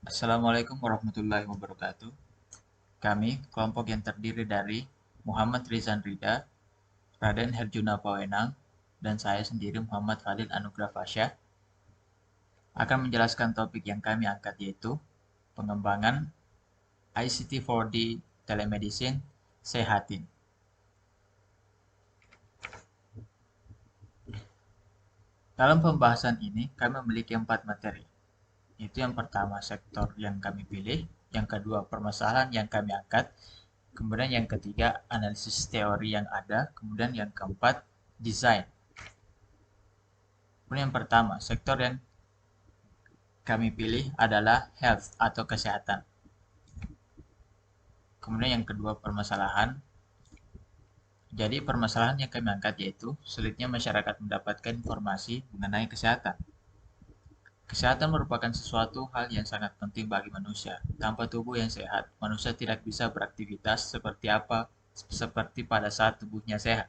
Assalamualaikum warahmatullahi wabarakatuh. Kami, kelompok yang terdiri dari Muhammad Rizan Rida, Raden Herjuna Pawenang, dan saya sendiri Muhammad Khalil Anugrah Fasya, akan menjelaskan topik yang kami angkat yaitu pengembangan ICT 4D Telemedicine Sehatin. Dalam pembahasan ini, kami memiliki 4 materi. Itu yang pertama, sektor yang kami pilih. Yang kedua, permasalahan yang kami angkat. Kemudian yang ketiga, analisis teori yang ada. Kemudian yang keempat, desain. Kemudian yang pertama, sektor yang kami pilih adalah health atau kesehatan. Kemudian yang kedua, permasalahan. Jadi permasalahan yang kami angkat yaitu sulitnya masyarakat mendapatkan informasi mengenai kesehatan. Kesehatan merupakan sesuatu hal yang sangat penting bagi manusia. Tanpa tubuh yang sehat, manusia tidak bisa beraktivitas seperti pada saat tubuhnya sehat.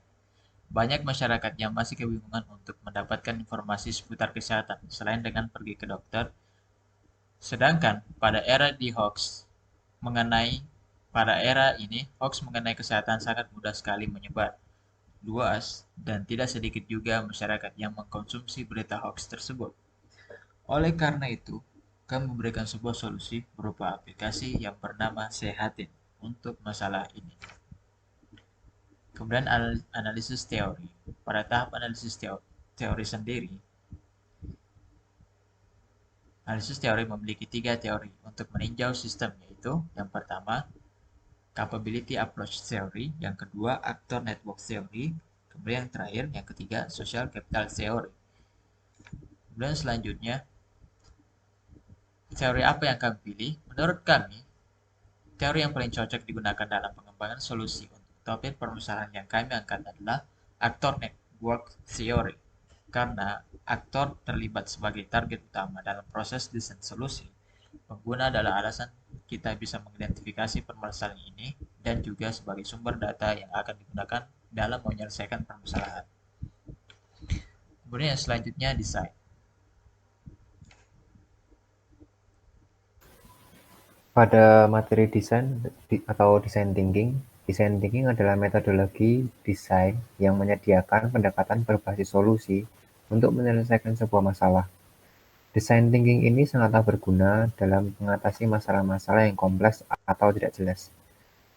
Banyak masyarakat yang masih kebingungan untuk mendapatkan informasi seputar kesehatan selain dengan pergi ke dokter. Sedangkan mengenai pada era ini, hoax mengenai kesehatan sangat mudah sekali menyebar luas dan tidak sedikit juga masyarakat yang mengkonsumsi berita hoax tersebut. Oleh karena itu, kami memberikan sebuah solusi berupa aplikasi yang bernama Sehatin untuk masalah ini. Kemudian analisis teori. Pada tahap analisis teori sendiri, analisis teori memiliki 3 teori untuk meninjau sistem, yaitu yang pertama, capability approach theory, yang kedua, actor network theory, kemudian yang terakhir, yang ketiga, social capital theory. Kemudian selanjutnya, teori apa yang kami pilih? Menurut kami, teori yang paling cocok digunakan dalam pengembangan solusi untuk topik permasalahan yang kami angkat adalah actor network theory. Karena aktor terlibat sebagai target utama dalam proses desain solusi, pengguna adalah alasan kita bisa mengidentifikasi permasalahan ini dan juga sebagai sumber data yang akan digunakan dalam menyelesaikan permasalahan. Kemudian yang selanjutnya desain. Pada materi desain atau design thinking adalah metodologi desain yang menyediakan pendekatan berbasis solusi untuk menyelesaikan sebuah masalah. Design thinking ini sangatlah berguna dalam mengatasi masalah-masalah yang kompleks atau tidak jelas.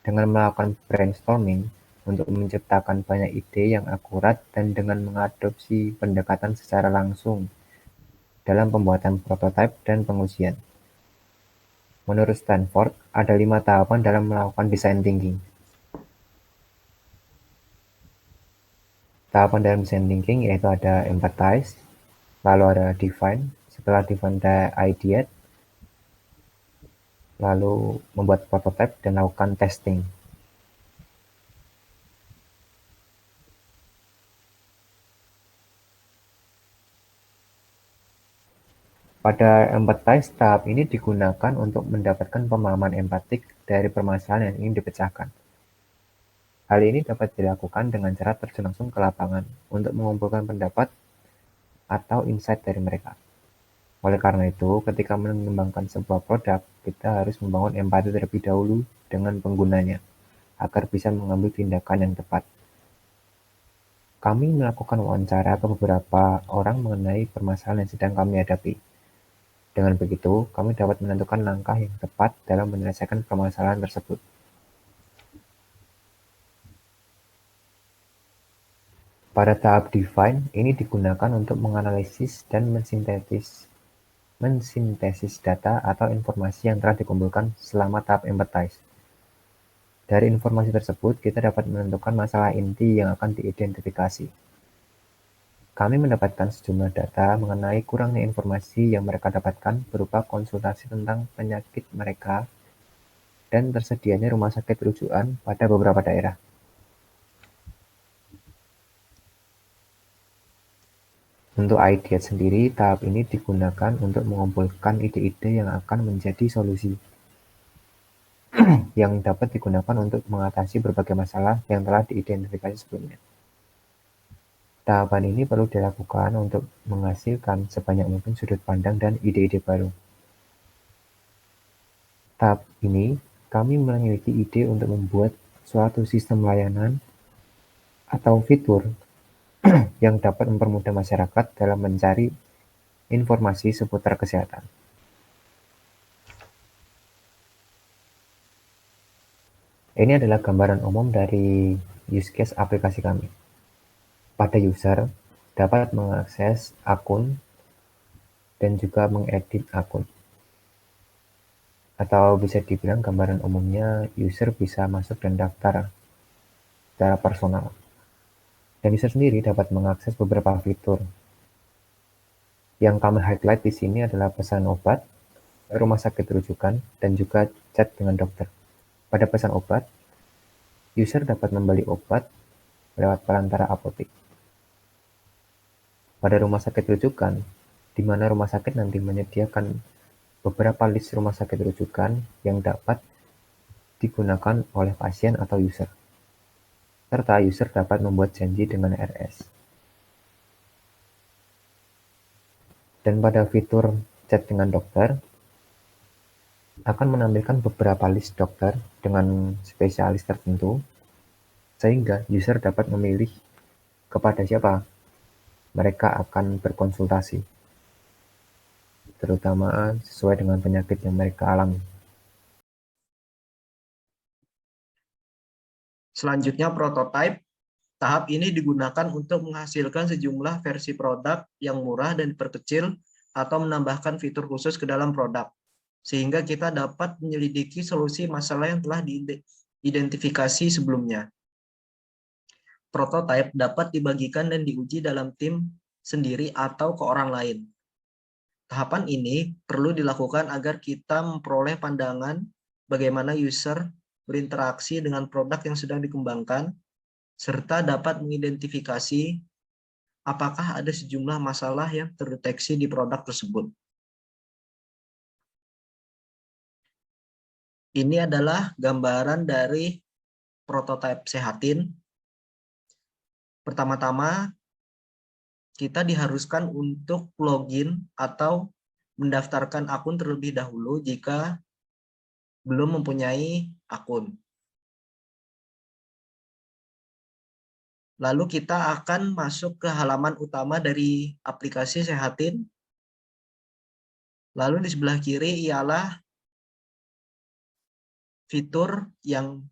Dengan melakukan brainstorming untuk menciptakan banyak ide yang akurat dan dengan mengadopsi pendekatan secara langsung dalam pembuatan prototipe dan pengujian. Menurut Stanford, ada 5 tahapan dalam melakukan design thinking. Tahapan dalam design thinking yaitu ada empathize, lalu ada define, setelah define ada ideate, lalu membuat prototype dan lakukan testing. Pada empathize, tahap ini digunakan untuk mendapatkan pemahaman empatik dari permasalahan yang ingin dipecahkan. Hal ini dapat dilakukan dengan cara terjun langsung ke lapangan untuk mengumpulkan pendapat atau insight dari mereka. Oleh karena itu, ketika mengembangkan sebuah produk, kita harus membangun empati terlebih dahulu dengan penggunanya, agar bisa mengambil tindakan yang tepat. Kami melakukan wawancara ke beberapa orang mengenai permasalahan yang sedang kami hadapi. Dengan begitu, kami dapat menentukan langkah yang tepat dalam menyelesaikan permasalahan tersebut. Pada tahap define, ini digunakan untuk menganalisis dan mensintesis data atau informasi yang telah dikumpulkan selama tahap empathize. Dari informasi tersebut, kita dapat menentukan masalah inti yang akan diidentifikasi. Kami mendapatkan sejumlah data mengenai kurangnya informasi yang mereka dapatkan berupa konsultasi tentang penyakit mereka dan tersedianya rumah sakit rujukan pada beberapa daerah. Untuk ideate sendiri, tahap ini digunakan untuk mengumpulkan ide-ide yang akan menjadi solusi yang dapat digunakan untuk mengatasi berbagai masalah yang telah diidentifikasi sebelumnya. Tahapan ini perlu dilakukan untuk menghasilkan sebanyak mungkin sudut pandang dan ide-ide baru. tahap ini, kami memiliki ide untuk membuat suatu sistem layanan atau fitur yang dapat mempermudah masyarakat dalam mencari informasi seputar kesehatan. Ini adalah gambaran umum dari use case aplikasi kami. Pada user dapat mengakses akun dan juga mengedit akun. Atau bisa dibilang gambaran umumnya, user bisa masuk dan daftar secara personal. Dan user sendiri dapat mengakses beberapa fitur. Yang kami highlight di sini adalah pesan obat, rumah sakit rujukan, dan juga chat dengan dokter. Pada pesan obat, user dapat membeli obat lewat perantara apotek. Pada rumah sakit rujukan, di mana rumah sakit nanti menyediakan beberapa list rumah sakit rujukan yang dapat digunakan oleh pasien atau user. Serta user dapat membuat janji dengan RS. Dan pada fitur chat dengan dokter, akan menampilkan beberapa list dokter dengan spesialis tertentu, sehingga user dapat memilih kepada siapa mereka akan berkonsultasi, terutama sesuai dengan penyakit yang mereka alami. Selanjutnya, prototype. Tahap ini digunakan untuk menghasilkan sejumlah versi produk yang murah dan diperkecil atau menambahkan fitur khusus ke dalam produk, sehingga kita dapat menyelidiki solusi masalah yang telah diidentifikasi sebelumnya. Prototype dapat dibagikan dan diuji dalam tim sendiri atau ke orang lain. Tahapan ini perlu dilakukan agar kita memperoleh pandangan bagaimana user berinteraksi dengan produk yang sedang dikembangkan, serta dapat mengidentifikasi apakah ada sejumlah masalah yang terdeteksi di produk tersebut. Ini adalah gambaran dari prototipe Sehatin. Pertama-tama, kita diharuskan untuk login atau mendaftarkan akun terlebih dahulu jika belum mempunyai akun. Lalu kita akan masuk ke halaman utama dari aplikasi Sehatin. Lalu di sebelah kiri ialah fitur yang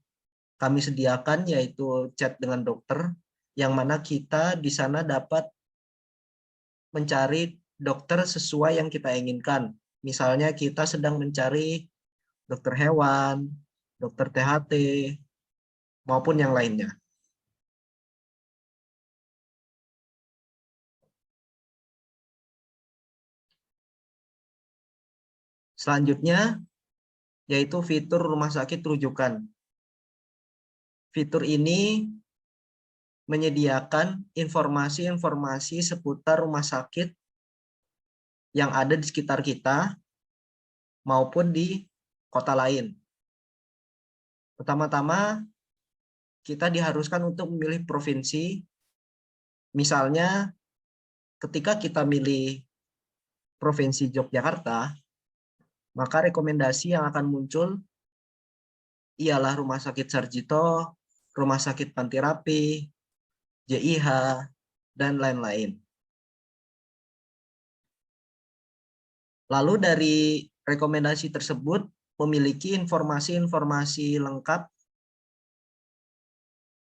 kami sediakan, yaitu chat dengan dokter, yang mana kita di sana dapat mencari dokter sesuai yang kita inginkan. Misalnya kita sedang mencari dokter hewan, dokter THT, maupun yang lainnya. Selanjutnya, yaitu fitur rumah sakit rujukan. Fitur ini menyediakan informasi-informasi seputar rumah sakit yang ada di sekitar kita maupun di kota lain. Pertama-tama, kita diharuskan untuk memilih provinsi. Misalnya, ketika kita milih Provinsi Yogyakarta, maka rekomendasi yang akan muncul ialah Rumah Sakit Sarjito, Rumah Sakit Pantirapi, JIH, dan lain-lain. Lalu dari rekomendasi tersebut memiliki informasi-informasi lengkap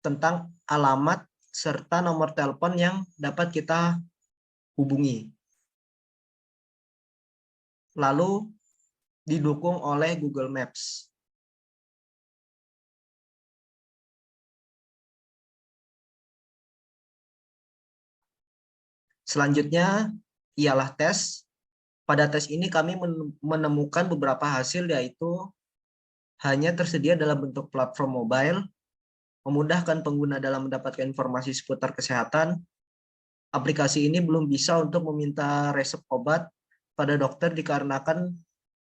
tentang alamat serta nomor telepon yang dapat kita hubungi. Lalu didukung oleh Google Maps. Selanjutnya ialah tes. Pada tes ini kami menemukan beberapa hasil, yaitu hanya tersedia dalam bentuk platform mobile, memudahkan pengguna dalam mendapatkan informasi seputar kesehatan. Aplikasi ini belum bisa untuk meminta resep obat pada dokter dikarenakan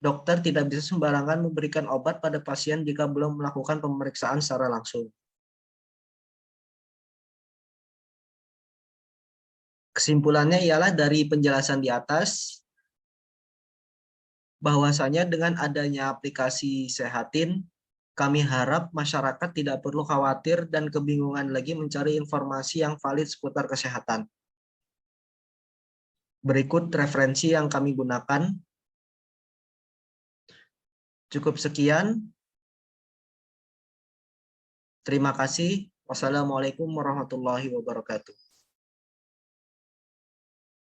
dokter tidak bisa sembarangan memberikan obat pada pasien jika belum melakukan pemeriksaan secara langsung. Kesimpulannya ialah dari penjelasan di atas, bahwasanya dengan adanya aplikasi Sehatin, kami harap masyarakat tidak perlu khawatir dan kebingungan lagi mencari informasi yang valid seputar kesehatan. Berikut referensi yang kami gunakan. Cukup sekian. Terima kasih. Wassalamualaikum warahmatullahi wabarakatuh.